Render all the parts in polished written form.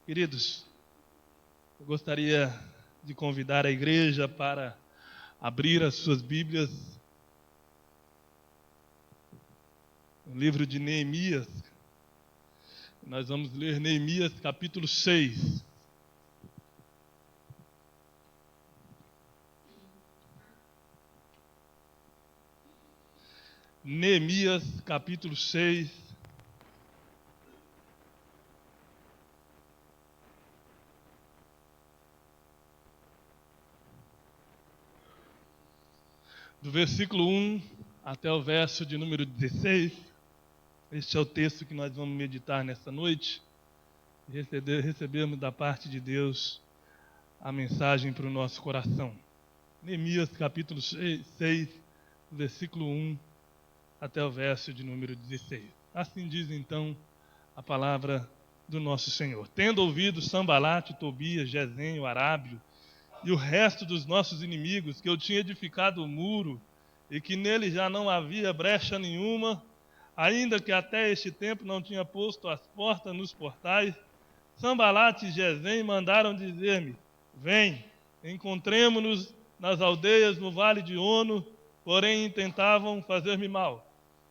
Queridos, eu gostaria de convidar a igreja para abrir as suas Bíblias no livro de Neemias. Nós vamos ler Neemias capítulo 6. Neemias capítulo 6. Do versículo 1 até o verso de número 16, este é o texto que nós vamos meditar nesta noite e recebemos da parte de Deus a mensagem para o nosso coração. Neemias capítulo 6, versículo 1 até o verso de número 16. Assim diz então a palavra do nosso Senhor. Tendo ouvido Sambalate, Tobias, Gesem, o Arábio, e o resto dos nossos inimigos, que eu tinha edificado o muro, e que nele já não havia brecha nenhuma, ainda que até este tempo não tinha posto as portas nos portais, Sambalate e Gesem mandaram dizer-me: vem, encontremo-nos nas aldeias no vale de Ono, porém intentavam fazer-me mal.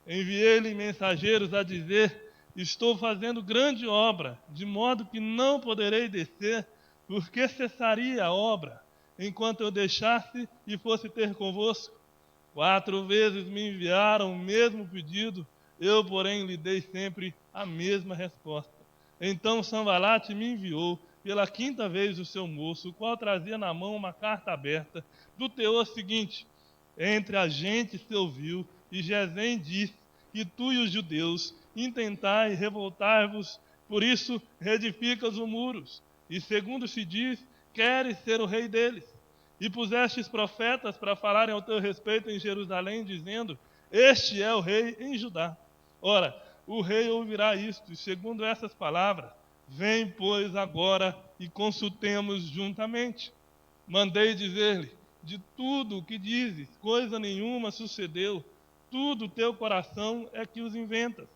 Enviei-lhe mensageiros a dizer: estou fazendo grande obra, de modo que não poderei descer, porque cessaria a obra, enquanto eu deixasse e fosse ter convosco. 4 vezes me enviaram o mesmo pedido, eu, porém, lhe dei sempre a mesma resposta. Então Sambalate me enviou pela 5ª vez o seu moço, o qual trazia na mão uma carta aberta, do teor seguinte: entre a gente se ouviu, e Gesem disse que tu e os judeus intentai revoltar-vos, por isso reedificas os muros, e segundo se diz, queres ser o rei deles. E pusestes profetas para falarem ao teu respeito em Jerusalém, dizendo: este é o rei em Judá. Ora, o rei ouvirá isto, e segundo essas palavras, vem, pois, agora e consultemos juntamente. Mandei dizer-lhe: de tudo o que dizes, coisa nenhuma sucedeu, tudo teu coração é que os inventas.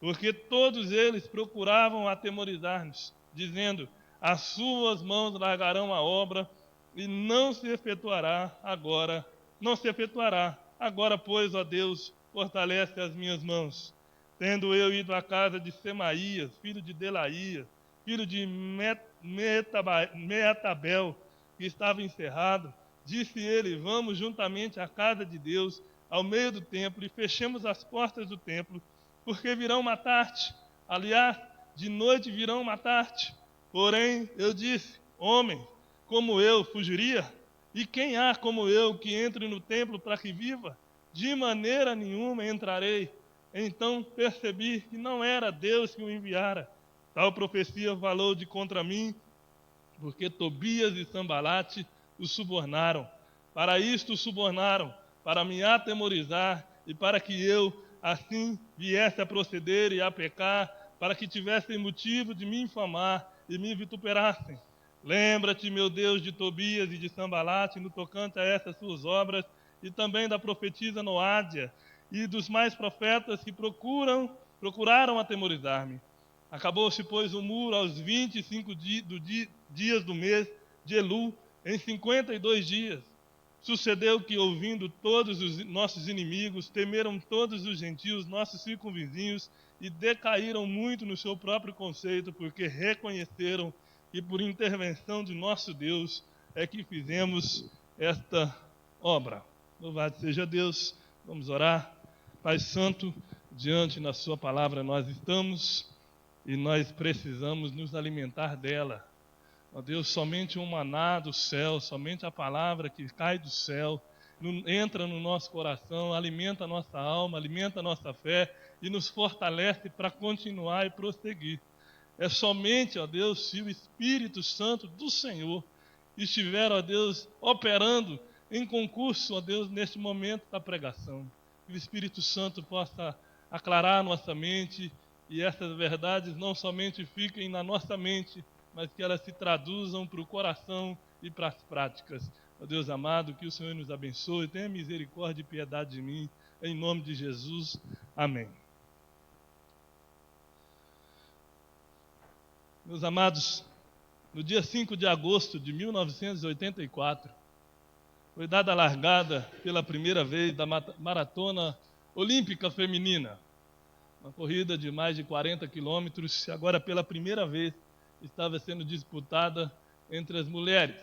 Porque todos eles procuravam atemorizar-nos, dizendo: as suas mãos largarão a obra, e não se efetuará agora. Não se efetuará. Agora, pois, ó Deus, fortalece as minhas mãos. Tendo eu ido à casa de Semaías, filho de Delaías, filho de Meetabel, que estava encerrado, disse ele: vamos juntamente à casa de Deus, ao meio do templo, e fechemos as portas do templo, porque virão matar-te. Aliás, de noite virão matar-te. Porém, eu disse: homem, como eu fugiria? E quem há como eu que entre no templo para que viva? De maneira nenhuma entrarei. Então percebi que não era Deus que o enviara. Tal profecia falou de contra mim, porque Tobias e Sambalate o subornaram. Para isto o subornaram, para me atemorizar e para que eu, assim, viesse a proceder e a pecar, para que tivessem motivo de me infamar e me vituperassem. Lembra-te, meu Deus, de Tobias e de Sambalate, no tocante a essas suas obras, e também da profetisa Noádia, e dos mais profetas que procuraram atemorizar-me. Acabou-se, pois, o muro aos 25 dias do mês de Elu, em 52 dias. Sucedeu que, ouvindo todos os nossos inimigos, temeram todos os gentios, nossos circunvizinhos, e decaíram muito no seu próprio conceito, porque reconheceram que por intervenção de nosso Deus é que fizemos esta obra. Louvado seja Deus. Vamos orar. Pai Santo, diante da sua palavra nós estamos e nós precisamos nos alimentar dela. Ó Deus, somente um maná do céu, somente a palavra que cai do céu, entra no nosso coração, alimenta a nossa alma, alimenta a nossa fé e nos fortalece para continuar e prosseguir. É somente, ó Deus, se o Espírito Santo do Senhor estiver, ó Deus, operando em concurso, ó Deus, neste momento da pregação. Que o Espírito Santo possa aclarar a nossa mente e essas verdades não somente fiquem na nossa mente, mas que elas se traduzam para o coração e para as práticas. Ó Deus amado, que o Senhor nos abençoe, tenha misericórdia e piedade de mim, em nome de Jesus. Amém. Meus amados, no dia 5 de agosto de 1984, foi dada a largada pela primeira vez da Maratona Olímpica Feminina, uma corrida de mais de 40 quilômetros, que agora pela primeira vez estava sendo disputada entre as mulheres.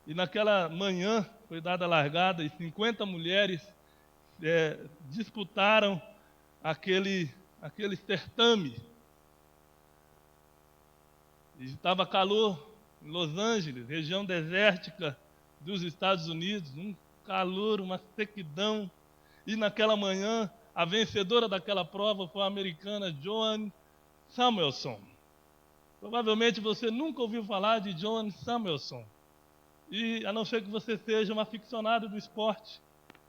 E naquela manhã foi dada a largada e 50 mulheres disputaram aquele certame. E estava calor em Los Angeles, região desértica dos Estados Unidos, um calor, uma sequidão. E naquela manhã, a vencedora daquela prova foi a americana Joanne Samuelson. Provavelmente você nunca ouviu falar de Joanne Samuelson, e a não ser que você seja um aficionado do esporte.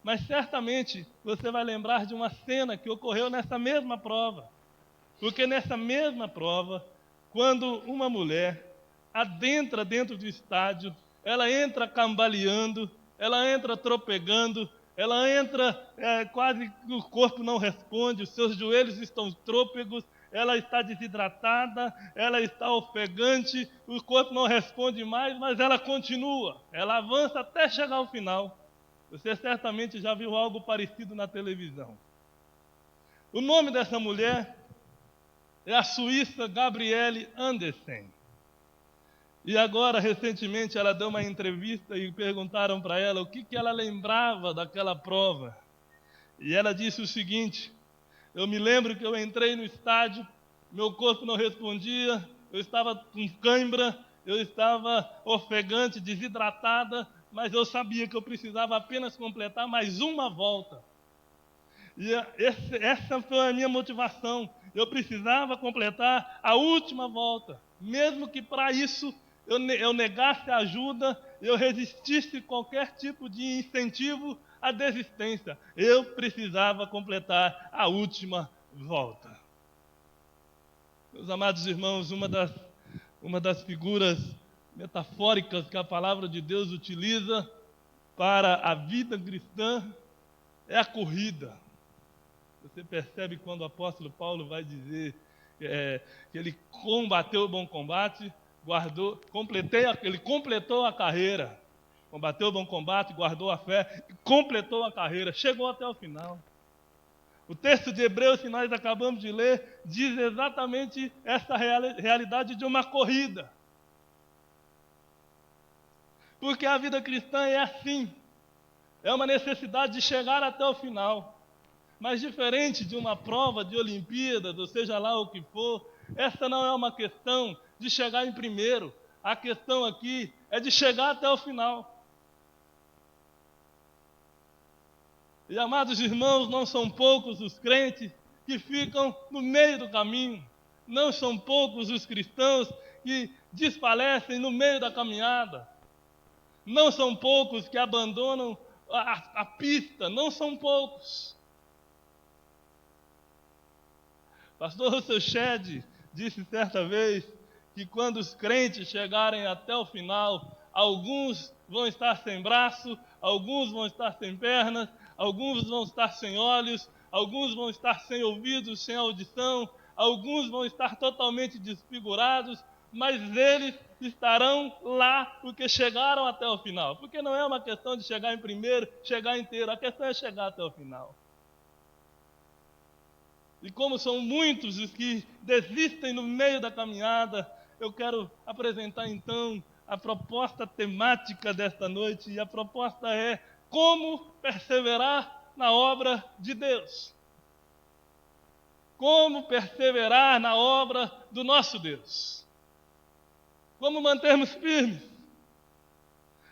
Mas certamente você vai lembrar de uma cena que ocorreu nessa mesma prova. Porque nessa mesma prova, quando uma mulher adentra dentro do estádio, ela entra cambaleando, ela entra tropegando, ela entra quase que o corpo não responde, os seus joelhos estão trôpegos, ela está desidratada, ela está ofegante, o corpo não responde mais, mas ela continua, ela avança até chegar ao final. Você certamente já viu algo parecido na televisão. O nome dessa mulher é a suíça Gabriele Andersen. E agora, recentemente, ela deu uma entrevista e perguntaram para ela o que ela lembrava daquela prova. E ela disse o seguinte: eu me lembro que eu entrei no estádio, meu corpo não respondia, eu estava com cãibra, eu estava ofegante, desidratada, mas eu sabia que eu precisava apenas completar mais uma volta. E essa foi a minha motivação. Eu precisava completar a última volta, mesmo que para isso eu negasse ajuda, eu resistisse qualquer tipo de incentivo à desistência. Eu precisava completar a última volta. Meus amados irmãos, uma das figuras metafóricas que a palavra de Deus utiliza para a vida cristã é a corrida. Você percebe quando o apóstolo Paulo vai dizer que ele combateu o bom combate, ele completou a carreira. Combateu o bom combate, guardou a fé e completou a carreira, chegou até o final. O texto de Hebreus que nós acabamos de ler diz exatamente essa realidade de uma corrida. Porque a vida cristã é assim, é uma necessidade de chegar até o final. Mas diferente de uma prova de Olimpíadas, ou seja lá o que for, essa não é uma questão de chegar em primeiro. A questão aqui é de chegar até o final. E, amados irmãos, não são poucos os crentes que ficam no meio do caminho. Não são poucos os cristãos que desfalecem no meio da caminhada. Não são poucos que abandonam a pista. Não são poucos. Pastor Russell Shedd disse certa vez que quando os crentes chegarem até o final, alguns vão estar sem braço, alguns vão estar sem pernas, alguns vão estar sem olhos, alguns vão estar sem ouvidos, sem audição, alguns vão estar totalmente desfigurados, mas eles estarão lá porque chegaram até o final. Porque não é uma questão de chegar em primeiro, chegar inteiro, a questão é chegar até o final. E como são muitos os que desistem no meio da caminhada, eu quero apresentar então a proposta temática desta noite. E a proposta é como perseverar na obra de Deus. Como perseverar na obra do nosso Deus. Como mantermos firmes.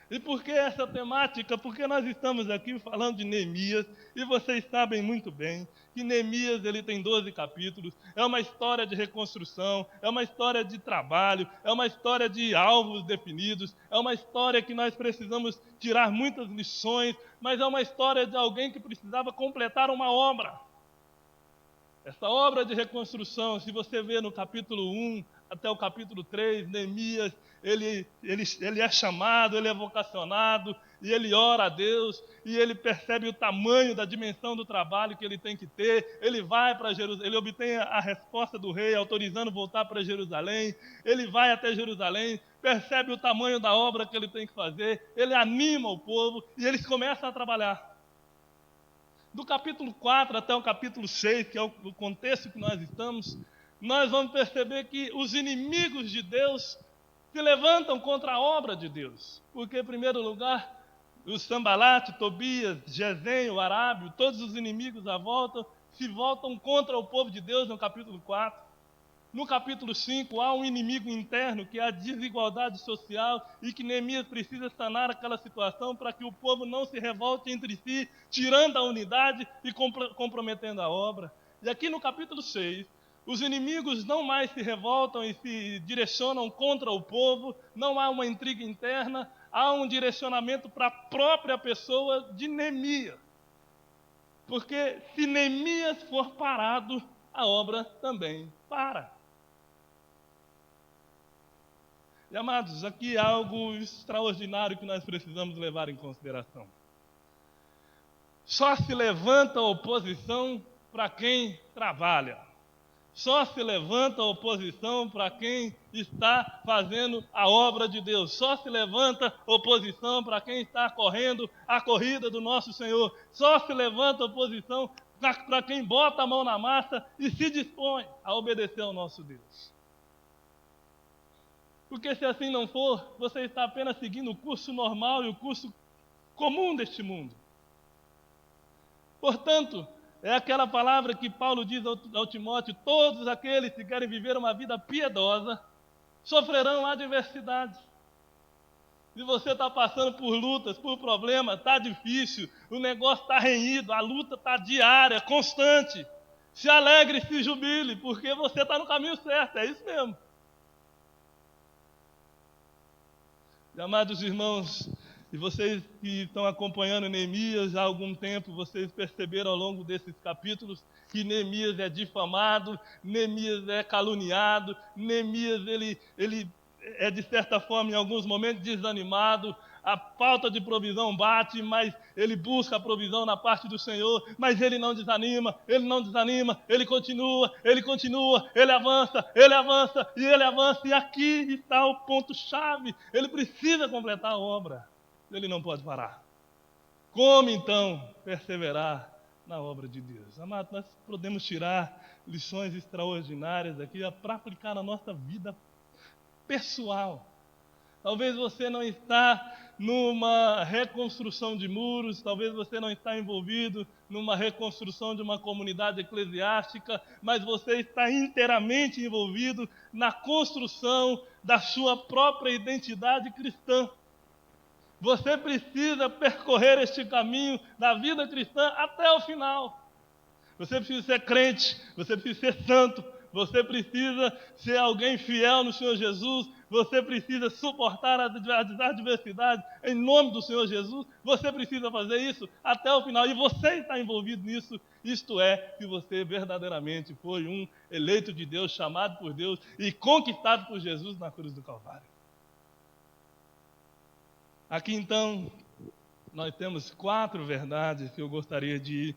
E por que essa temática? Porque nós estamos aqui falando de Neemias, e vocês sabem muito bem que Neemias ele tem 12 capítulos, é uma história de reconstrução, é uma história de trabalho, é uma história de alvos definidos, é uma história que nós precisamos tirar muitas lições, mas é uma história de alguém que precisava completar uma obra. Essa obra de reconstrução, se você vê no capítulo 1 até o capítulo 3, Neemias, ele é chamado, ele é vocacionado, e ele ora a Deus, e ele percebe o tamanho da dimensão do trabalho que ele tem que ter. Ele vai para Jerusalém, ele obtém a resposta do rei, autorizando voltar para Jerusalém. Ele vai até Jerusalém, percebe o tamanho da obra que ele tem que fazer, ele anima o povo, e eles começam a trabalhar. Do capítulo 4 até o capítulo 6, que é o contexto que nós estamos, nós vamos perceber que os inimigos de Deus se levantam contra a obra de Deus. Porque, em primeiro lugar, os Sambalate, Tobias, Gesem, o Arábio, todos os inimigos à volta, se voltam contra o povo de Deus no capítulo 4. No capítulo 5, há um inimigo interno, que é a desigualdade social, e que Neemias precisa sanar aquela situação para que o povo não se revolte entre si, tirando a unidade e comprometendo a obra. E aqui no capítulo 6, os inimigos não mais se revoltam e se direcionam contra o povo, não há uma intriga interna, há um direcionamento para a própria pessoa de Neemias. Porque se Neemias for parado, a obra também para. E, amados, aqui há algo extraordinário que nós precisamos levar em consideração. Só se levanta oposição para quem trabalha. Só se levanta oposição para quem está fazendo a obra de Deus. Só se levanta oposição para quem está correndo a corrida do nosso Senhor. Só se levanta oposição para quem bota a mão na massa e se dispõe a obedecer ao nosso Deus. Porque se assim não for, você está apenas seguindo o curso normal e o curso comum deste mundo. Portanto, é aquela palavra que Paulo diz ao Timóteo: todos aqueles que querem viver uma vida piedosa sofrerão adversidades. Se você está passando por lutas, por problemas, está difícil, o negócio está renhido, a luta está diária, constante, se alegre, se jubile, porque você está no caminho certo, é isso mesmo. E, amados irmãos, e vocês que estão acompanhando Neemias há algum tempo, vocês perceberam ao longo desses capítulos que Neemias é difamado, Neemias é caluniado, Neemias ele é de certa forma em alguns momentos desanimado, a falta de provisão bate, mas ele busca a provisão na parte do Senhor, mas ele não desanima, ele continua, ele avança, e aqui está o ponto-chave, ele precisa completar a obra, ele não pode parar. Como então perseverar na obra de Deus? Amado, nós podemos tirar lições extraordinárias aqui para aplicar na nossa vida pessoal. Talvez você não está numa reconstrução de muros, talvez você não está envolvido numa reconstrução de uma comunidade eclesiástica, mas você está inteiramente envolvido na construção da sua própria identidade cristã. Você precisa percorrer este caminho da vida cristã até o final. Você precisa ser crente, você precisa ser santo, você precisa ser alguém fiel no Senhor Jesus, você precisa suportar as adversidades em nome do Senhor Jesus, você precisa fazer isso até o final, e você está envolvido nisso, isto é, se você verdadeiramente foi um eleito de Deus, chamado por Deus e conquistado por Jesus na cruz do Calvário. Aqui então, nós temos 4 verdades que eu gostaria de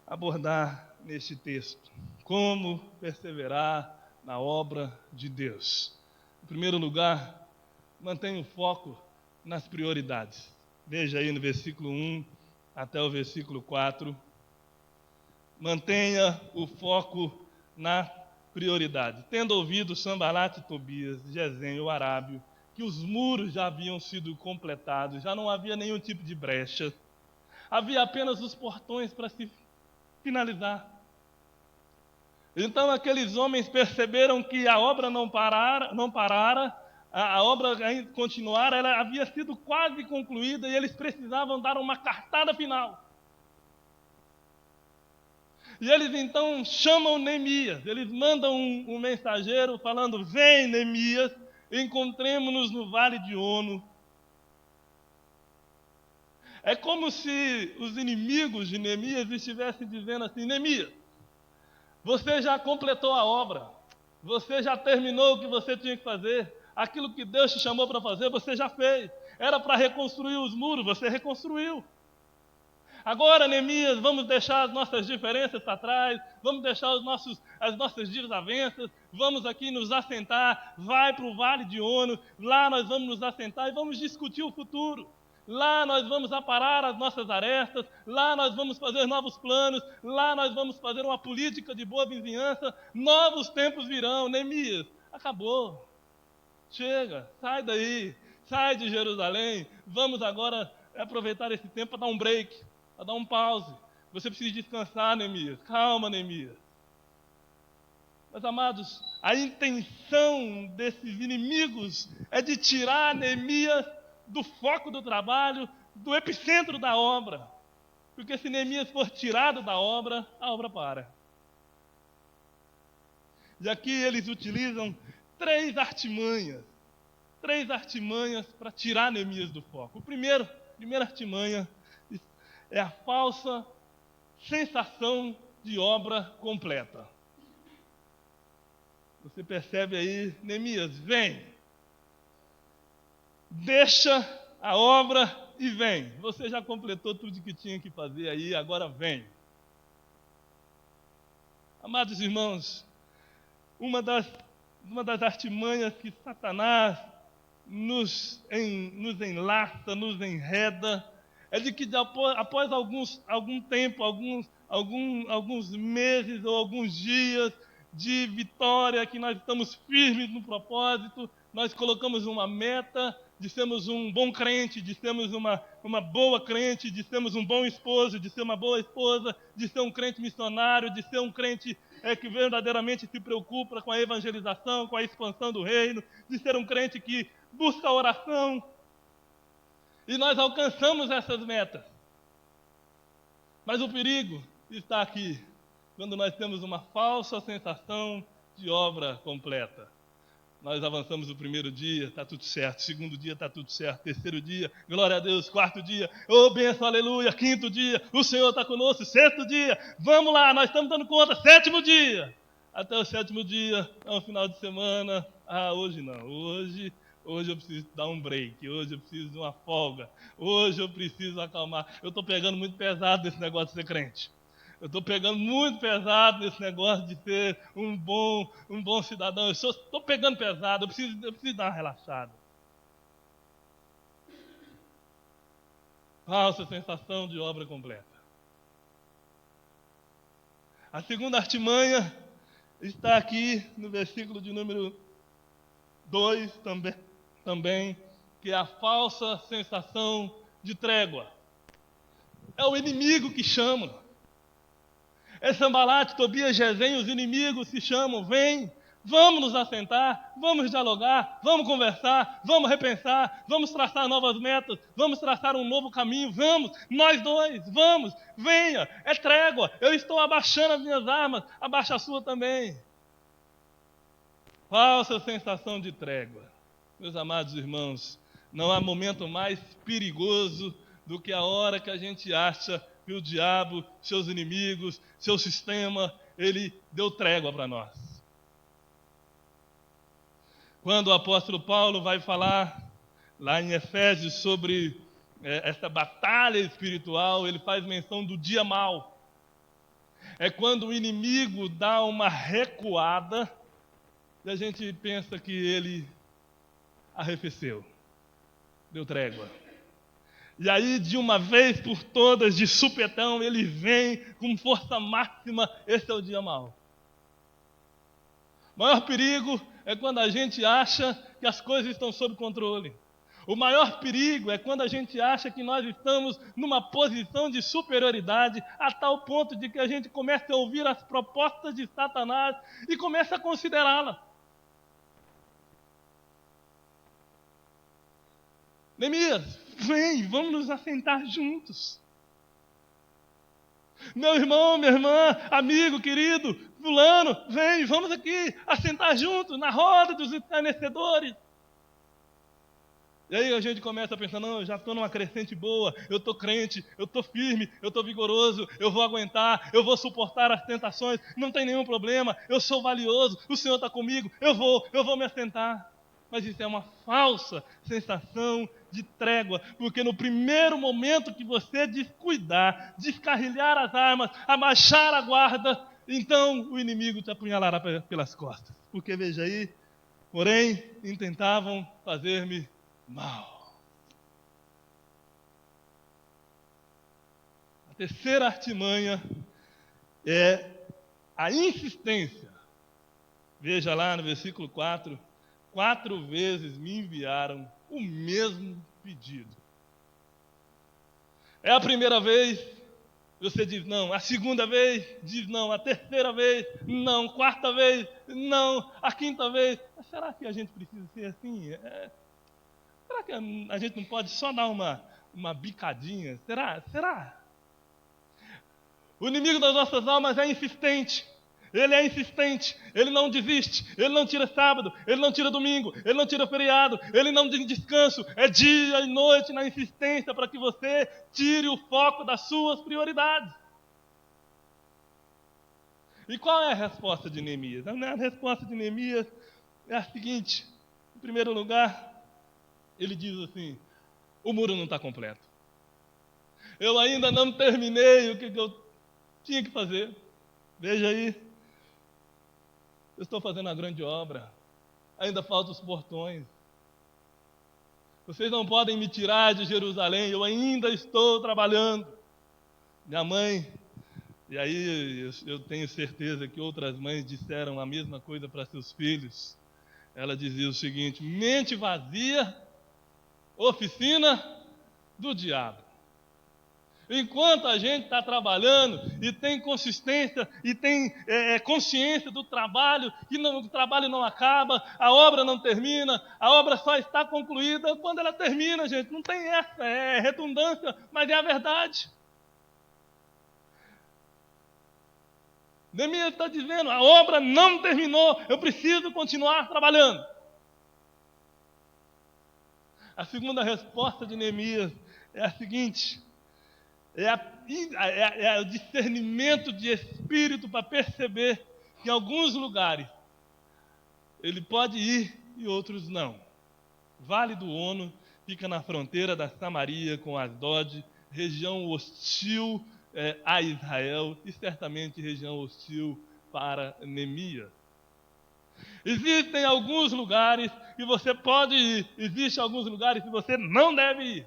abordar neste texto. Como perseverar na obra de Deus. Em primeiro lugar, mantenha o foco nas prioridades. Veja aí no versículo 1 até o versículo 4. Mantenha o foco na prioridade. Tendo ouvido Sambalate, Tobias, Gesem, o Arábio, que os muros já haviam sido completados, já não havia nenhum tipo de brecha, havia apenas os portões para se finalizar. Então aqueles homens perceberam que a obra não parara, a obra continuara, ela havia sido quase concluída e eles precisavam dar uma cartada final. E eles então chamam Neemias, eles mandam um mensageiro falando: vem Neemias, encontremos-nos no vale de Ono. É como se os inimigos de Neemias estivessem dizendo assim: Neemias, Você já completou a obra. Você já terminou o que você tinha que fazer. Aquilo que Deus te chamou para fazer, você já fez. Era para reconstruir os muros, você reconstruiu. Agora, Neemias, vamos deixar as nossas diferenças para trás, vamos deixar as nossas desavenças, vamos aqui nos assentar, vai para o Vale de Ono, lá nós vamos nos assentar e vamos discutir o futuro. Lá nós vamos aparar as nossas arestas, lá nós vamos fazer novos planos, lá nós vamos fazer uma política de boa vizinhança, novos tempos virão. Neemias, acabou. Chega, sai daí, sai de Jerusalém, vamos agora aproveitar esse tempo para dar um break, para dar um pause. Você precisa descansar, Neemias. Calma, Neemias. Mas, amados, a intenção desses inimigos é de tirar Neemias do foco do trabalho, do epicentro da obra. Porque se Neemias for tirado da obra, a obra para. E aqui eles utilizam três artimanhas para tirar Neemias do foco. A primeira artimanha é a falsa sensação de obra completa. Você percebe aí, Neemias, vem. Deixa a obra e vem. Você já completou tudo que tinha que fazer aí, agora vem. Amados irmãos, uma das artimanhas que Satanás nos enlaça, nos enreda, é de que após algum tempo, alguns meses ou alguns dias de vitória, que nós estamos firmes no propósito, nós colocamos uma meta de sermos um bom crente, de sermos uma boa crente, de sermos um bom esposo, de ser uma boa esposa, de ser um crente missionário, de ser um crente que verdadeiramente se preocupa com a evangelização, com a expansão do reino, de ser um crente que busca a oração. E nós alcançamos essas metas. Mas o perigo está aqui, quando nós temos uma falsa sensação de obra completa. Nós avançamos o primeiro dia, está tudo certo. Segundo dia, está tudo certo. Terceiro dia, glória a Deus. Quarto dia, oh, benção, aleluia. Quinto dia, o Senhor está conosco. Sexto dia, vamos lá, nós estamos dando conta. Sétimo dia, até o sétimo dia, é um final de semana. Hoje não, hoje eu preciso dar um break. Hoje eu preciso de uma folga. Hoje eu preciso acalmar. Eu estou pegando muito pesado desse negócio de ser crente. Eu estou pegando muito pesado nesse negócio de ser um bom cidadão. Eu estou pegando pesado, eu preciso dar uma relaxada. Falsa sensação de obra completa. A segunda artimanha está aqui no versículo de número 2 também, que é a falsa sensação de trégua. É o inimigo que chama. É Sanbalate, Tobias, Gesem, os inimigos se chamam, vem, vamos nos assentar, vamos dialogar, vamos conversar, vamos repensar, vamos traçar novas metas, vamos traçar um novo caminho, vamos, nós dois, vamos, venha, é trégua, eu estou abaixando as minhas armas, abaixa a sua também. Falsa sensação de trégua. Meus amados irmãos, não há momento mais perigoso do que a hora que a gente acha que o diabo, seus inimigos, seu sistema, ele deu trégua para nós. Quando o apóstolo Paulo vai falar lá em Efésios sobre essa batalha espiritual, ele faz menção do dia mau. É quando o inimigo dá uma recuada e a gente pensa que ele arrefeceu, deu trégua. E aí, de uma vez por todas, de supetão, ele vem com força máxima. Esse é o dia mau. O maior perigo é quando a gente acha que as coisas estão sob controle. O maior perigo é quando a gente acha que nós estamos numa posição de superioridade, a tal ponto de que a gente começa a ouvir as propostas de Satanás e começa a considerá-las. Neemias, vem, vamos nos assentar juntos. Meu irmão, minha irmã, amigo, querido, fulano, vem, vamos aqui assentar juntos na roda dos escarnecedores. E aí a gente começa a pensar, não, eu já estou numa crescente boa, eu estou crente, eu estou firme, eu estou vigoroso, eu vou aguentar, eu vou suportar as tentações, não tem nenhum problema, eu sou valioso, o Senhor está comigo, eu vou me assentar. Mas isso é uma falsa sensação de trégua, porque no primeiro momento que você descuidar, descarrilhar as armas, abaixar a guarda, então o inimigo te apunhalará pelas costas. Porque veja aí, porém, intentavam fazer-me mal. A terceira artimanha é a insistência. Veja lá no versículo 4, 4 vezes me enviaram o mesmo pedido. É a primeira vez, você diz não. A segunda vez, diz não. A terceira vez, não. Quarta vez, não. A quinta vez, mas será que a gente precisa ser assim? Será que a gente não pode só dar uma bicadinha? Será? O inimigo das nossas almas é insistente. Ele é insistente, ele não desiste, ele não tira sábado, ele não tira domingo, ele não tira feriado, ele não tem descanso, é dia e noite na insistência para que você tire o foco das suas prioridades. E qual é a resposta de Neemias? A resposta de Neemias é a seguinte: em primeiro lugar, ele diz assim: o muro não está completo. Eu ainda não terminei o que eu tinha que fazer. Veja aí, eu estou fazendo uma grande obra. Ainda faltam os portões. Vocês não podem me tirar de Jerusalém, eu ainda estou trabalhando. Minha mãe, e aí eu tenho certeza que outras mães disseram a mesma coisa para seus filhos. Ela dizia o seguinte: mente vazia, oficina do diabo. Enquanto a gente está trabalhando e tem consistência e tem consciência do trabalho, que o trabalho não acaba, a obra não termina, a obra só está concluída quando ela termina, gente. Não tem essa, é redundância, mas é a verdade. Neemias está dizendo, a obra não terminou, eu preciso continuar trabalhando. A segunda resposta de Neemias é a seguinte: é o discernimento de espírito para perceber que em alguns lugares ele pode ir e outros não. Vale do Ono fica na fronteira da Samaria com Asdod, região hostil a Israel e certamente região hostil para Neemias. Existem alguns lugares que você pode ir, existem alguns lugares que você não deve ir.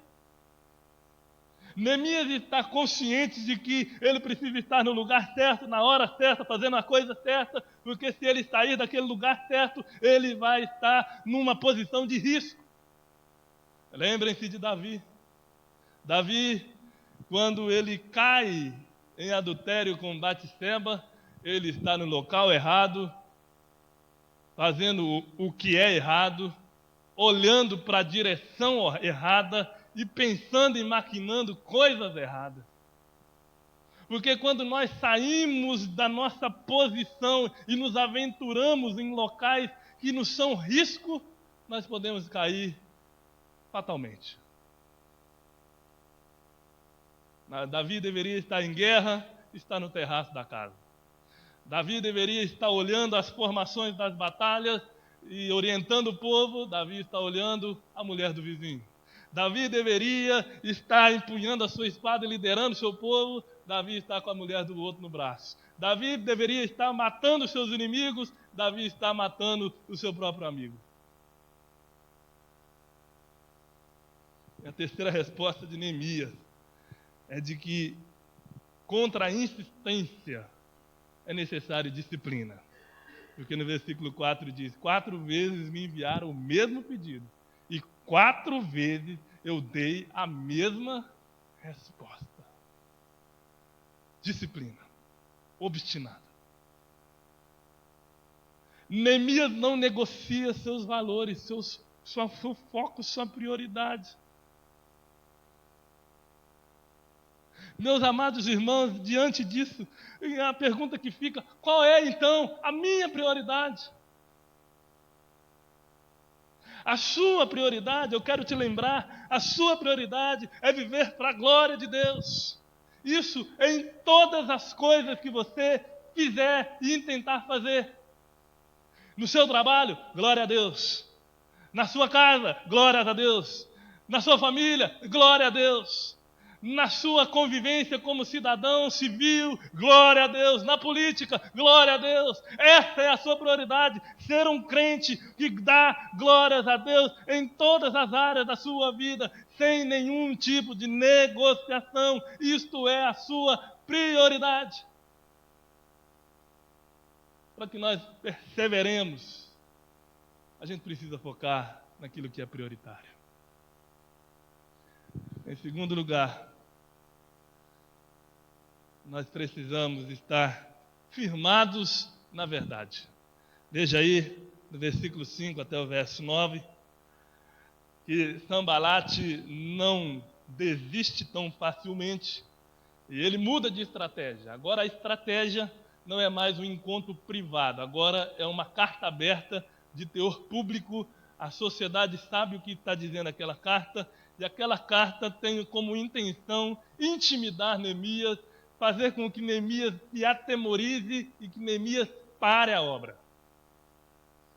Neemias está consciente de que ele precisa estar no lugar certo, na hora certa, fazendo a coisa certa, porque se ele sair daquele lugar certo, ele vai estar numa posição de risco. Lembrem-se de Davi. Davi, quando ele cai em adultério com Batseba, ele está no local errado, fazendo o que é errado, olhando para a direção errada, e pensando e maquinando coisas erradas. Porque quando nós saímos da nossa posição e nos aventuramos em locais que nos são risco, nós podemos cair fatalmente. Davi deveria estar em guerra, está no terraço da casa. Davi deveria estar olhando as formações das batalhas e orientando o povo. Davi está olhando a mulher do vizinho. Davi deveria estar empunhando a sua espada e liderando o seu povo. Davi está com a mulher do outro no braço. Davi deveria estar matando os seus inimigos. Davi está matando o seu próprio amigo. E a terceira resposta de Neemias é de que contra a insistência é necessário disciplina. Porque no versículo 4 diz: 4 vezes me enviaram o mesmo pedido. E 4 vezes eu dei a mesma resposta. Disciplina. Obstinado. Neemias não negocia seus valores, seu foco, sua prioridade. Meus amados irmãos, diante disso, a pergunta que fica: qual é então a minha prioridade? A sua prioridade, eu quero te lembrar, a sua prioridade é viver para a glória de Deus. Isso em todas as coisas que você fizer e intentar fazer. No seu trabalho, glória a Deus. Na sua casa, glória a Deus. Na sua família, glória a Deus. Na sua convivência como cidadão civil, glória a Deus. Na política, glória a Deus. Essa é a sua prioridade, ser um crente que dá glórias a Deus em todas as áreas da sua vida, sem nenhum tipo de negociação. Isto é a sua prioridade. Para que nós perseveremos, a gente precisa focar naquilo que é prioritário. Em segundo lugar, nós precisamos estar firmados na verdade. Veja aí, do versículo 5 até o verso 9, que Sambalate não desiste tão facilmente e ele muda de estratégia. Agora a estratégia não é mais um encontro privado, agora é uma carta aberta de teor público. A sociedade sabe o que está dizendo aquela carta, e aquela carta tem como intenção intimidar Neemias, fazer com que Neemias se atemorize e que Neemias pare a obra.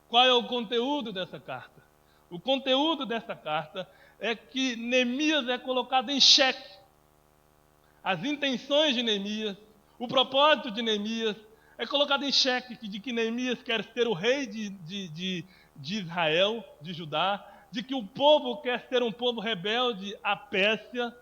Qual é o conteúdo dessa carta? O conteúdo dessa carta é que Neemias é colocado em xeque. As intenções de Neemias, o propósito de Neemias é colocado em xeque, de que Neemias quer ser o rei de Israel, de Judá, de que o povo quer ser um povo rebelde à Pérsia,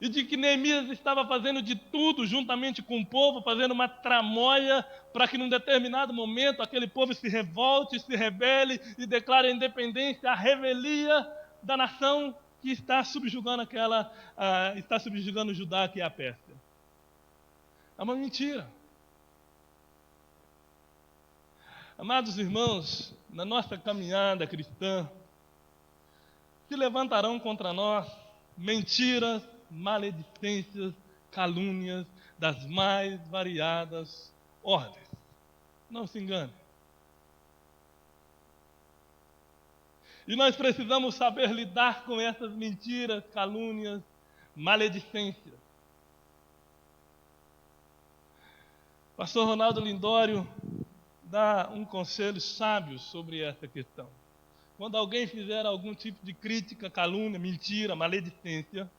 e de que Neemias estava fazendo de tudo juntamente com o povo, fazendo uma tramóia para que num determinado momento aquele povo se revolte, se rebele e declare a independência, a revelia da nação que está subjugando Judá, que é a Pérsia. É uma mentira. Amados irmãos, na nossa caminhada cristã, se levantarão contra nós mentiras, maledicências, calúnias das mais variadas ordens. Não se engane. E nós precisamos saber lidar com essas mentiras, calúnias, maledicências. Pastor Ronaldo Lindório dá um conselho sábio sobre essa questão. Quando alguém fizer algum tipo de crítica, calúnia, mentira, maledicência,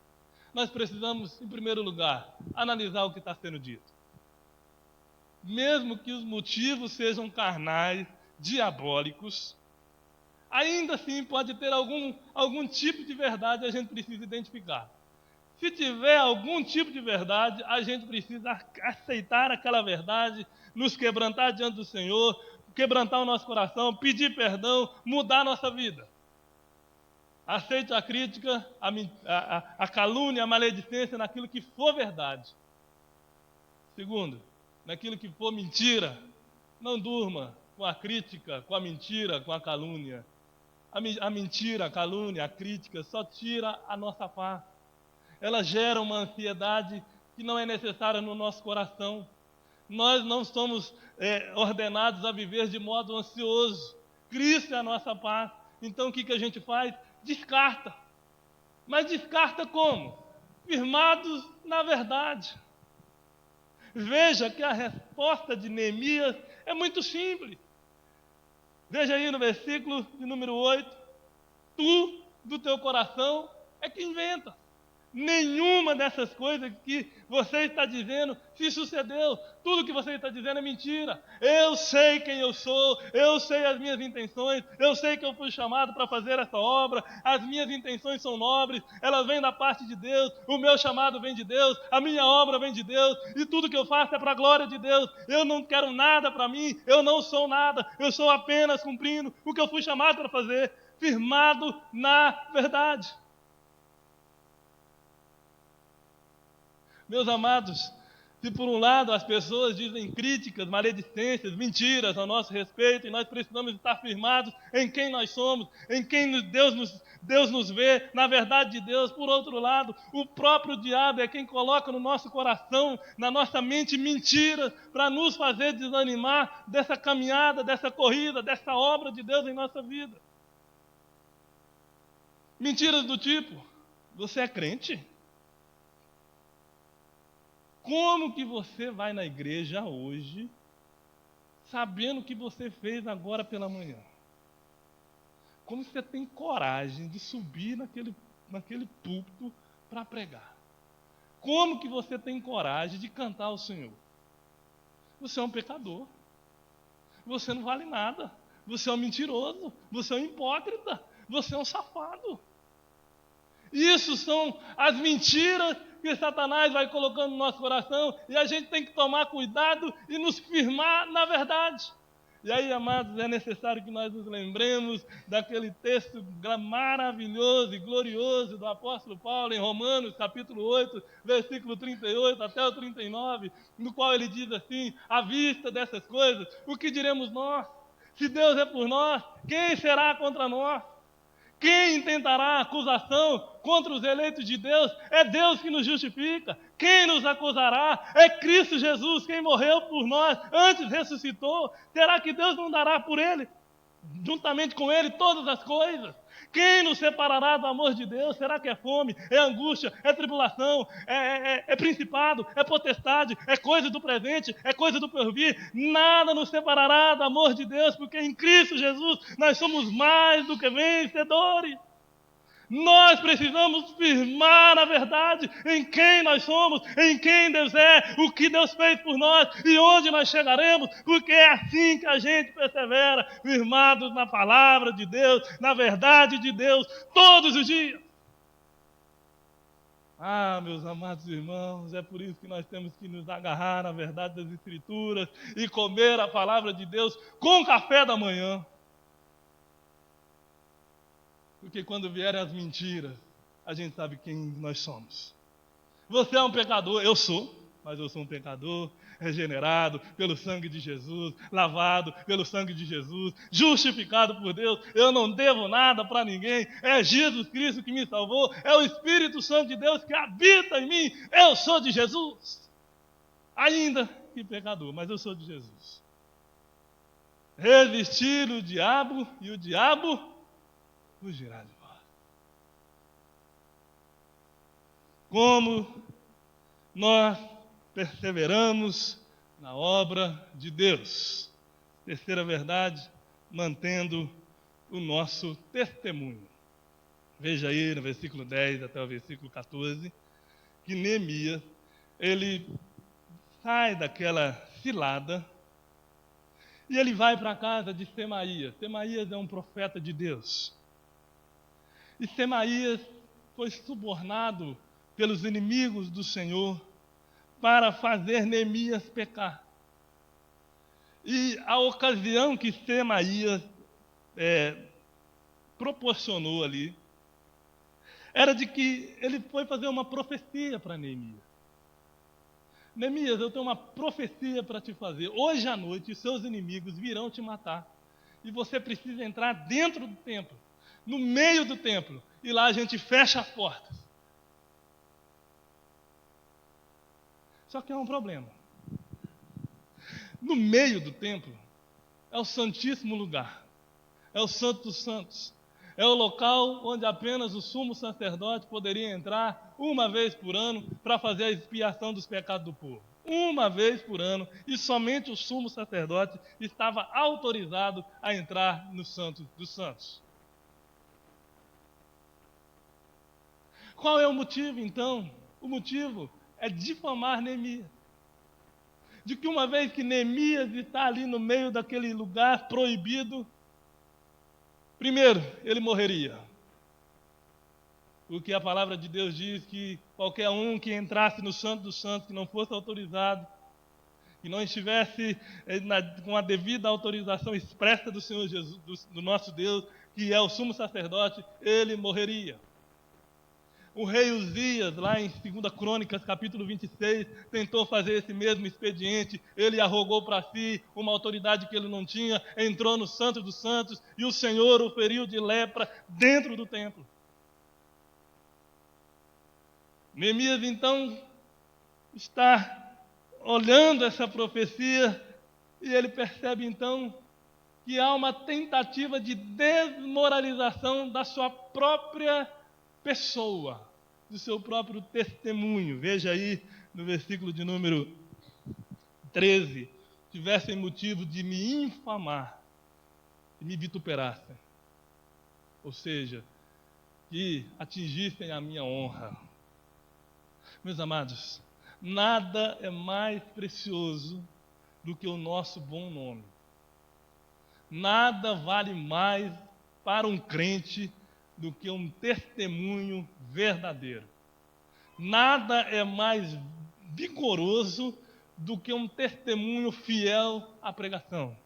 nós precisamos, em primeiro lugar, analisar o que está sendo dito. Mesmo que os motivos sejam carnais, diabólicos, ainda assim pode ter algum tipo de verdade, a gente precisa identificar. Se tiver algum tipo de verdade, a gente precisa aceitar aquela verdade, nos quebrantar diante do Senhor, quebrantar o nosso coração, pedir perdão, mudar a nossa vida. Aceite a crítica, a calúnia, a maledicência naquilo que for verdade. Segundo, naquilo que for mentira, não durma com a crítica, com a mentira, com a calúnia. A mentira, a calúnia, a crítica só tira a nossa paz. Ela gera uma ansiedade que não é necessária no nosso coração. Nós não somos ordenados a viver de modo ansioso. Cristo é a nossa paz. Então o que a gente faz? Descarta. Mas descarta como? Firmados na verdade. Veja que a resposta de Neemias é muito simples. Veja aí no versículo de número 8. Tu, do teu coração, é que inventa. Nenhuma dessas coisas que você está dizendo se sucedeu. Tudo que você está dizendo é mentira. Eu sei quem eu sou, eu sei as minhas intenções, eu sei que eu fui chamado para fazer essa obra, as minhas intenções são nobres, elas vêm da parte de Deus, o meu chamado vem de Deus, a minha obra vem de Deus, e tudo que eu faço é para a glória de Deus. Eu não quero nada para mim, eu não sou nada, eu sou apenas cumprindo o que eu fui chamado para fazer, firmado na verdade. Meus amados, Se por um lado as pessoas dizem críticas, maledicências, mentiras ao nosso respeito, e nós precisamos estar firmados em quem nós somos, em quem Deus nos vê, na verdade de Deus. Por outro lado, o próprio diabo é quem coloca no nosso coração, na nossa mente, mentiras para nos fazer desanimar dessa caminhada, dessa corrida, dessa obra de Deus em nossa vida. Mentiras do tipo: você é crente? Como que você vai na igreja hoje, sabendo o que você fez agora pela manhã? Como você tem coragem de subir naquele púlpito para pregar? Como que você tem coragem de cantar ao Senhor? Você é um pecador. Você não vale nada. Você é um mentiroso. Você é um hipócrita. Você é um safado. Isso são as mentiras que Satanás vai colocando no nosso coração, e a gente tem que tomar cuidado e nos firmar na verdade. E aí, amados, é necessário que nós nos lembremos daquele texto maravilhoso e glorioso do apóstolo Paulo em Romanos, capítulo 8, versículo 38 até o 39, no qual ele diz assim: à vista dessas coisas, o que diremos nós? Se Deus é por nós, quem será contra nós? Quem intentará acusação contra os eleitos de Deus? É Deus que nos justifica. Quem nos acusará? É Cristo Jesus, quem morreu por nós, antes ressuscitou. Será que Deus não dará por ele, juntamente com ele, todas as coisas? Quem nos separará do amor de Deus? Será que é fome, é angústia, é tribulação, é principado, é potestade, é coisa do presente, é coisa do porvir? Nada nos separará do amor de Deus, porque em Cristo Jesus nós somos mais do que vencedores. Nós precisamos firmar a verdade em quem nós somos, em quem Deus é, o que Deus fez por nós e onde nós chegaremos, porque é assim que a gente persevera, firmados na palavra de Deus, na verdade de Deus, todos os dias. Ah, meus amados irmãos, é por isso que nós temos que nos agarrar na verdade das Escrituras e comer a palavra de Deus com café da manhã. Porque quando vierem as mentiras, a gente sabe quem nós somos. Você é um pecador, eu sou, mas eu sou um pecador regenerado pelo sangue de Jesus, lavado pelo sangue de Jesus, justificado por Deus. Eu não devo nada para ninguém. É Jesus Cristo que me salvou, é o Espírito Santo de Deus que habita em mim. Eu sou de Jesus. Ainda que pecador, mas eu sou de Jesus. Resistir o diabo e o diabo fugirá de vós. Como nós perseveramos na obra de Deus. Terceira verdade, mantendo o nosso testemunho. Veja aí no versículo 10 até o versículo 14, que Neemias, ele sai daquela cilada e ele vai para a casa de Semaías. Semaías é um profeta de Deus. E Semaías foi subornado pelos inimigos do Senhor para fazer Neemias pecar. E a ocasião que Semaías proporcionou ali era de que ele foi fazer uma profecia para Neemias. Neemias, eu tenho uma profecia para te fazer. Hoje à noite, seus inimigos virão te matar. E você precisa entrar dentro do templo, no meio do templo, e lá a gente fecha as portas. Só que é um problema. No meio do templo é o santíssimo lugar, é o Santo dos Santos, é o local onde apenas o sumo sacerdote poderia entrar uma vez por ano para fazer a expiação dos pecados do povo. Uma vez por ano, e somente o sumo sacerdote estava autorizado a entrar no Santo dos Santos. Qual é o motivo, então? O motivo é difamar Neemias. De que uma vez que Neemias está ali no meio daquele lugar proibido, primeiro, ele morreria. Porque a palavra de Deus diz que qualquer um que entrasse no Santo dos Santos, que não fosse autorizado, que não estivesse com a devida autorização expressa do Senhor Jesus, do nosso Deus, que é o sumo sacerdote, ele morreria. O rei Uzias, lá em 2 Crônicas, capítulo 26, tentou fazer esse mesmo expediente. Ele arrogou para si uma autoridade que ele não tinha, entrou no Santo dos Santos e o Senhor o feriu de lepra dentro do templo. Neemias, então, está olhando essa profecia e ele percebe, então, que há uma tentativa de desmoralização da sua própria pessoa, do seu próprio testemunho. Veja aí no versículo de número 13: tivessem motivo de me infamar e me vituperassem, ou seja, que atingissem a minha honra. Meus amados, nada é mais precioso do que o nosso bom nome. Nada vale mais para um crente do que um testemunho verdadeiro. Nada é mais vigoroso do que um testemunho fiel à pregação.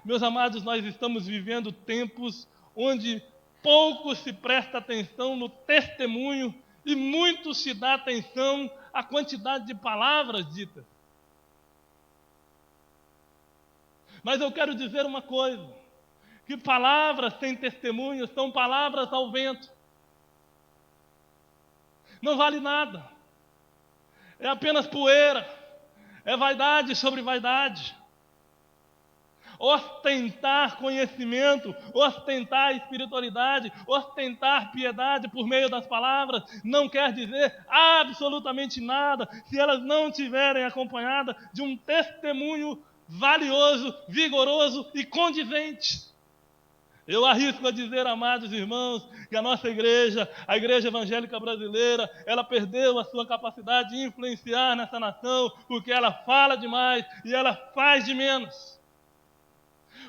Meus amados, nós estamos vivendo tempos onde pouco se presta atenção no testemunho e muito se dá atenção à quantidade de palavras ditas. Mas eu quero dizer uma coisa, que palavras sem testemunho são palavras ao vento. Não vale nada. É apenas poeira. É vaidade sobre vaidade. Ostentar conhecimento, ostentar espiritualidade, ostentar piedade por meio das palavras não quer dizer absolutamente nada se elas não estiverem acompanhadas de um testemunho valioso, vigoroso e condizente. Eu arrisco a dizer, amados irmãos, que a nossa igreja, a igreja evangélica brasileira, ela perdeu a sua capacidade de influenciar nessa nação, porque ela fala demais e ela faz de menos.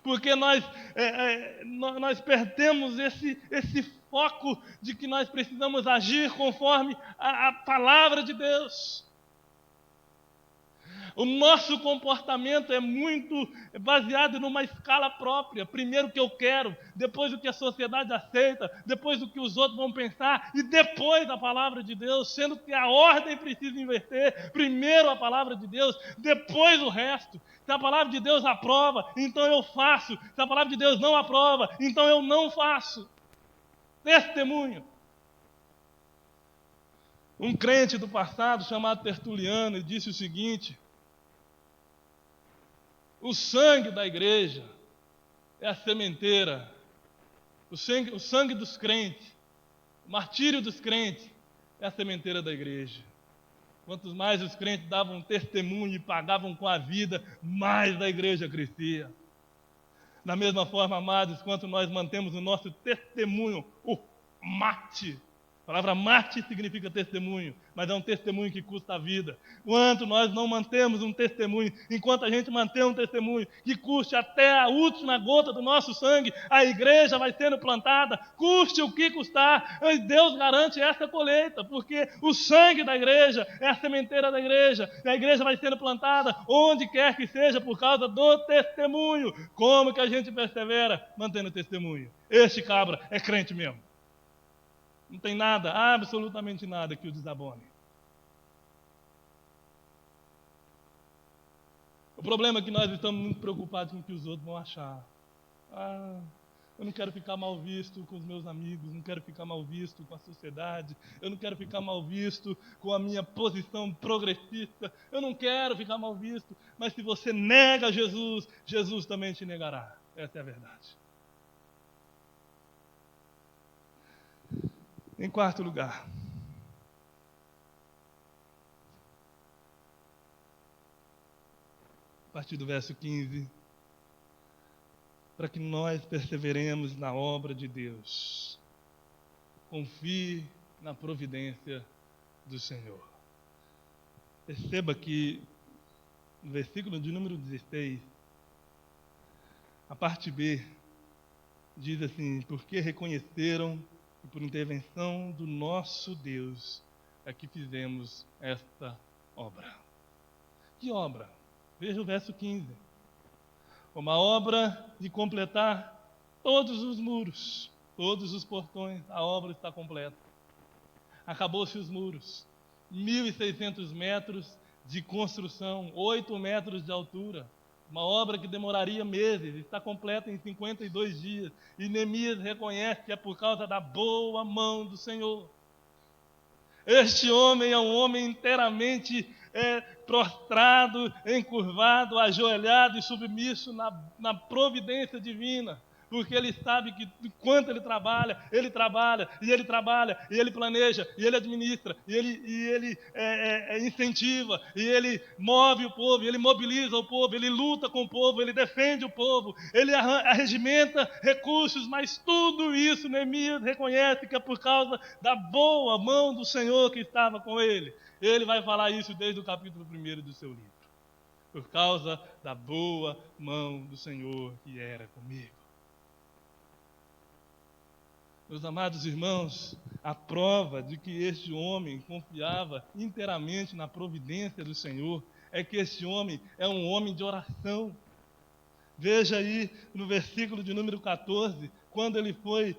Porque nós perdemos esse foco de que nós precisamos agir conforme a palavra de Deus. O nosso comportamento é muito baseado numa escala própria. Primeiro o que eu quero, depois o que a sociedade aceita, depois o que os outros vão pensar e depois a palavra de Deus, sendo que a ordem precisa inverter. Primeiro a palavra de Deus, depois o resto. Se a palavra de Deus aprova, então eu faço. Se a palavra de Deus não aprova, então eu não faço. Testemunho. Um crente do passado chamado Tertuliano disse o seguinte: o sangue da igreja é a sementeira, o sangue dos crentes, o martírio dos crentes é a sementeira da igreja. Quantos mais os crentes davam testemunho e pagavam com a vida, mais a igreja crescia. Da mesma forma, amados, quanto nós mantemos o nosso testemunho, o mate. A palavra mate significa testemunho, mas é um testemunho que custa a vida. Quanto nós não mantemos um testemunho, enquanto a gente mantém um testemunho que custe até a última gota do nosso sangue, a igreja vai sendo plantada, custe o que custar, e Deus garante essa colheita, porque o sangue da igreja é a sementeira da igreja, e a igreja vai sendo plantada onde quer que seja por causa do testemunho. Como que a gente persevera? Mantendo o testemunho. Este cabra é crente mesmo. Não tem nada, absolutamente nada que o desabone. O problema é que nós estamos muito preocupados com o que os outros vão achar. Eu não quero ficar mal visto com os meus amigos, não quero ficar mal visto com a sociedade, eu não quero ficar mal visto com a minha posição progressista, eu não quero ficar mal visto, mas se você nega Jesus, Jesus também te negará. Essa é a verdade. Em quarto lugar, a partir do verso 15, para que nós perseveremos na obra de Deus, confie na providência do Senhor. Perceba que no versículo de número 16, a parte B, diz assim: porque reconheceram e por intervenção do nosso Deus é que fizemos esta obra. Que obra? Veja o verso 15. Uma obra de completar todos os muros, todos os portões, a obra está completa. acabou-se os muros. 1.600 metros de construção, 8 metros de altura. Uma obra que demoraria meses, está completa em 52 dias. E Neemias reconhece que é por causa da boa mão do Senhor. Este homem é um homem inteiramente prostrado, encurvado, ajoelhado e submisso na providência divina. Porque ele sabe que enquanto ele trabalha, e ele trabalha, e ele planeja, e ele administra, e ele incentiva, e ele move o povo, e ele mobiliza o povo, ele luta com o povo, ele defende o povo, ele arregimenta recursos, mas tudo isso Neemias reconhece que é por causa da boa mão do Senhor que estava com ele. Ele vai falar isso desde o capítulo 1 do seu livro. Por causa da boa mão do Senhor que era comigo. Meus amados irmãos, a prova de que este homem confiava inteiramente na providência do Senhor é que este homem é um homem de oração. Veja aí no versículo de número 14, quando ele foi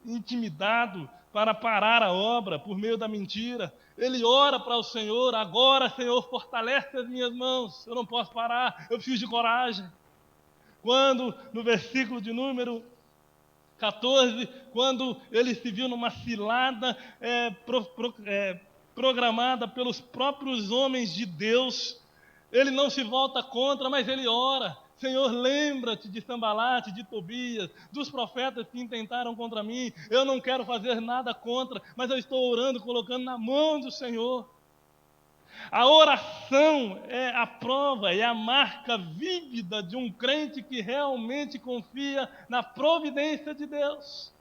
intimidado para parar a obra por meio da mentira. Ele ora para o Senhor: agora, Senhor, fortalece as minhas mãos, eu não posso parar, eu preciso de coragem. Quando, no versículo de número 14, quando ele se viu numa cilada programada pelos próprios homens de Deus, ele não se volta contra, mas ele ora: Senhor, lembra-te de Sambalate, de Tobias, dos profetas que intentaram contra mim. Eu não quero fazer nada contra, mas eu estou orando, colocando na mão do Senhor. A oração é a prova, é a marca vívida de um crente que realmente confia na providência de Deus.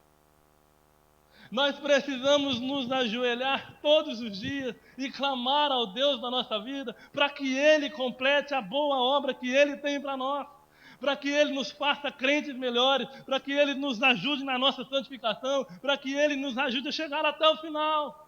Nós precisamos nos ajoelhar todos os dias e clamar ao Deus da nossa vida para que Ele complete a boa obra que Ele tem para nós, para que Ele nos faça crentes melhores, para que Ele nos ajude na nossa santificação, para que Ele nos ajude a chegar até o final.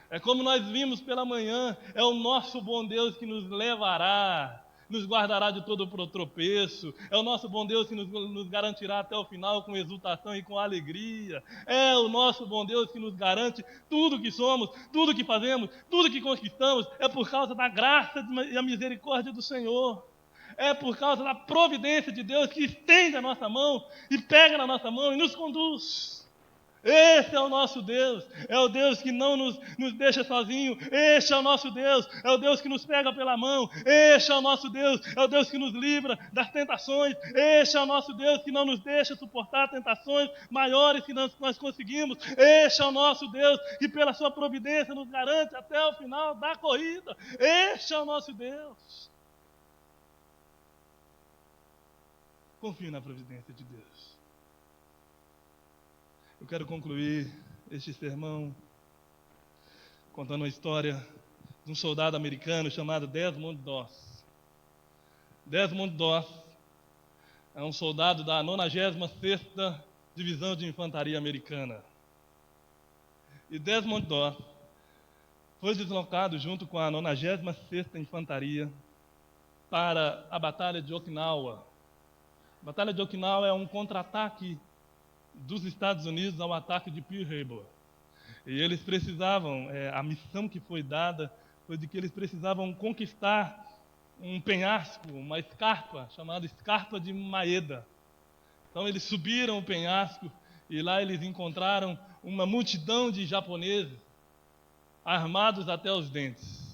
É como nós vimos pela manhã, é o nosso bom Deus que nos levará, nos guardará de todo tropeço, é o nosso bom Deus que nos garantirá até o final com exultação e com alegria, é o nosso bom Deus que nos garante tudo que somos, tudo que fazemos, tudo que conquistamos, é por causa da graça e a misericórdia do Senhor. É por causa da providência de Deus que estende a nossa mão e pega na nossa mão e nos conduz. Esse é o nosso Deus, é o Deus que não nos deixa sozinhos. Este é o nosso Deus, é o Deus que nos pega pela mão. Este é o nosso Deus, é o Deus que nos livra das tentações. Este é o nosso Deus que não nos deixa suportar tentações maiores que nós conseguimos. Este é o nosso Deus que pela sua providência nos garante até o final da corrida. Este é o nosso Deus. Confie na providência de Deus. Eu quero concluir este sermão contando uma história de um soldado americano chamado Desmond Doss. Desmond Doss é um soldado da 96ª Divisão de Infantaria Americana. E Desmond Doss foi deslocado junto com a 96ª Infantaria para a Batalha de Okinawa. A Batalha de Okinawa é um contra-ataque dos Estados Unidos ao ataque de Pearl Harbor. E eles precisavam, a missão que foi dada foi de que eles precisavam conquistar um penhasco, uma escarpa, chamada Escarpa de Maeda. Então eles subiram o penhasco e lá eles encontraram uma multidão de japoneses armados até os dentes.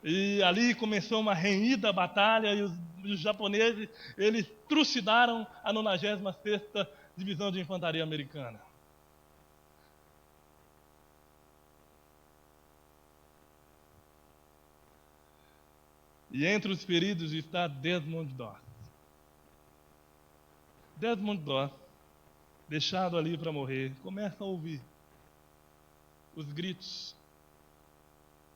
E ali começou uma renhida batalha e os japoneses, eles trucidaram a 96ª Divisão de Infantaria Americana. E entre os feridos está Desmond Doss. Desmond Doss, deixado ali para morrer, começa a ouvir os gritos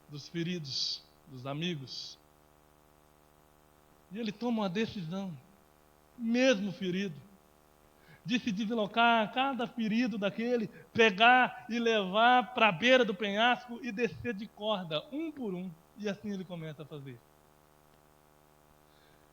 dos feridos, dos amigos. E ele toma uma decisão, mesmo ferido, de se deslocar cada ferido daquele, pegar e levar para a beira do penhasco e descer de corda, um por um. E assim ele começa a fazer.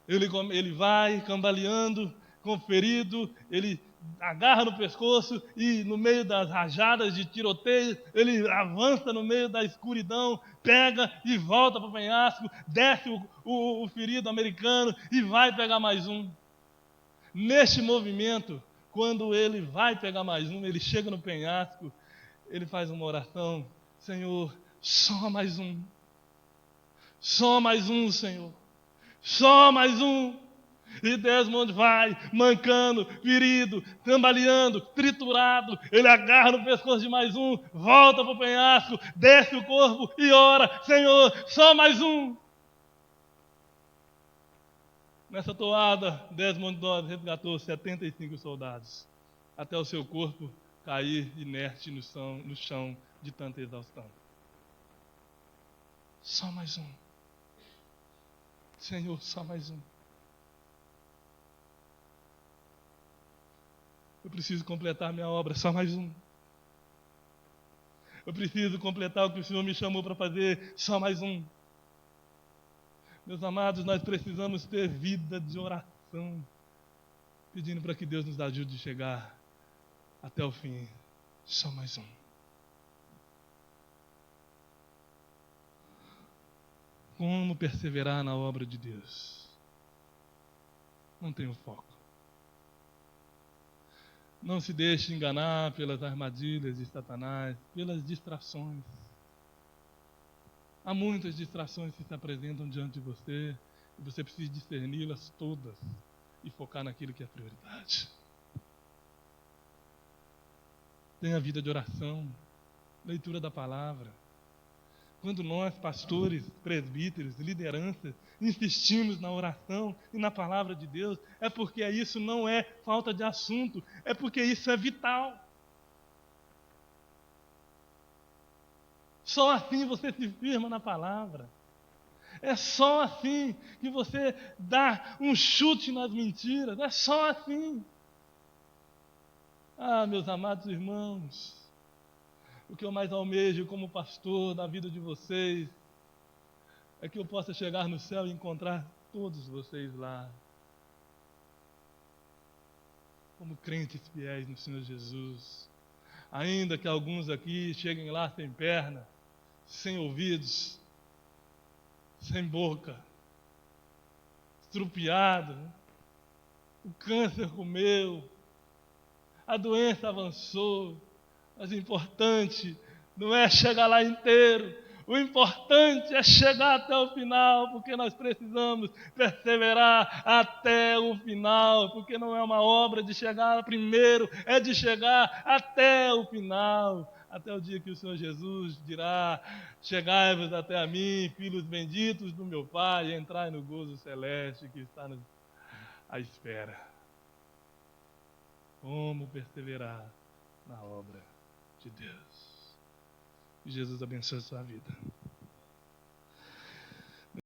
Ele vai cambaleando com o ferido, ele agarra no pescoço e no meio das rajadas de tiroteio, ele avança no meio da escuridão, pega e volta para o penhasco, desce o ferido americano e vai pegar mais um. Neste movimento, quando ele vai pegar mais um, ele chega no penhasco, ele faz uma oração: Senhor, só mais um. Só mais um, Senhor. Só mais um. E Desmond vai, mancando, ferido, cambaleando, triturado. Ele agarra no pescoço de mais um, volta para o penhasco, desce o corpo e ora: Senhor, só mais um. Nessa toada, Desmond Doss resgatou 75 soldados, até o seu corpo cair inerte no chão de tanta exaustão. Só mais um. Senhor, só mais um. Eu preciso completar minha obra, só mais um. Eu preciso completar o que o Senhor me chamou para fazer, só mais um. Meus amados, nós precisamos ter vida de oração, pedindo para que Deus nos ajude a chegar até o fim. Só mais um. Como perseverar na obra de Deus? Não tenho foco. Não se deixe enganar pelas armadilhas de Satanás, pelas distrações. Há muitas distrações que se apresentam diante de você e você precisa discerni-las todas e focar naquilo que é prioridade. Tenha vida de oração, leitura da palavra. Quando nós, pastores, presbíteros, lideranças, insistimos na oração e na palavra de Deus, é porque isso não é falta de assunto, é porque isso é vital. Só assim você se firma na palavra. É só assim que você dá um chute nas mentiras. É só assim. Ah, meus amados irmãos, o que eu mais almejo como pastor da vida de vocês é que eu possa chegar no céu e encontrar todos vocês lá, como crentes fiéis no Senhor Jesus. Ainda que alguns aqui cheguem lá sem perna, sem ouvidos, sem boca, estrupiado, o câncer comeu, a doença avançou, mas o importante não é chegar lá inteiro, o importante é chegar até o final, porque nós precisamos perseverar até o final, porque não é uma obra de chegar primeiro, é de chegar até o final, até o dia que o Senhor Jesus dirá: chegai-vos até a mim, filhos benditos do meu Pai, e entrai no gozo celeste que está à espera. Como perseverar na obra de Deus. Que Jesus abençoe a sua vida.